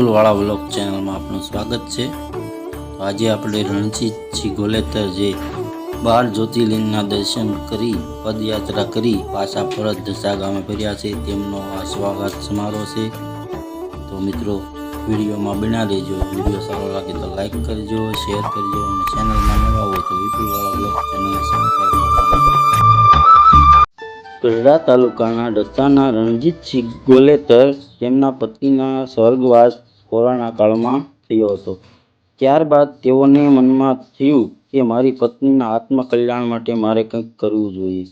વિપુલવાળા vlog ચેનલમાં આપનું સ્વાગત છે। તો આજે આપણે રણજીતસિંહ ગોલેતર જે 12 જ્યોતિર્લિંગના દર્શન કરી પદયાત્રા કરી પાછા પરત દશા ગામે ફર્યા છે તેમનો આ સ્વાગત સમારોહ છે। તો મિત્રો વિડીયોમાં બના લેજો। વિડીયો સારો લાગે તો લાઈક કરજો, શેર કરજો અને ચેનલમાં નવા હોય તો વિપુલવાળા વ્લોગ ચેનલને સબસ્ક્રાઈબ કરજો। ગઢડા તાલુકાના ડસાના રણજીતસિંહ ગોલેતર તેમના પત્નીના સ્વર્ગવાસ કોરોના કાળમાં થયો હતો। ત્યારબાદ તેઓને મનમાં થયું કે મારી પત્નીના આત્મકલ્યાણ માટે મારે કંઈક કરવું જોઈએ।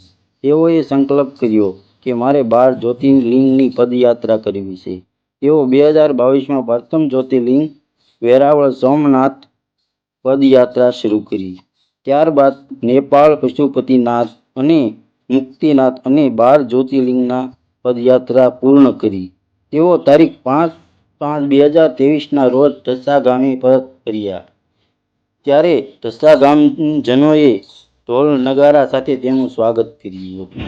તેઓએ સંકલ્પ કર્યો કે મારે 12 જ્યોતિર્લિંગની પદયાત્રા કરવી છે। તેઓ 2022માં પ્રથમ જ્યોતિર્લિંગ વેરાવળ સોમનાથ પદયાત્રા શરૂ કરી। ત્યારબાદ નેપાળ પશુપતિનાથ અને મુક્તિનાથ અને 12 જ્યોતિર્લિંગના પદયાત્રા પૂર્ણ કરી। તેઓ તારીખ 5/5/2023ના રોજ દશા ગામે પરત ફર્યા ત્યારે દશા ગામજનોએ ઢોલ નગારા સાથે તેમનું સ્વાગત કર્યું હતું।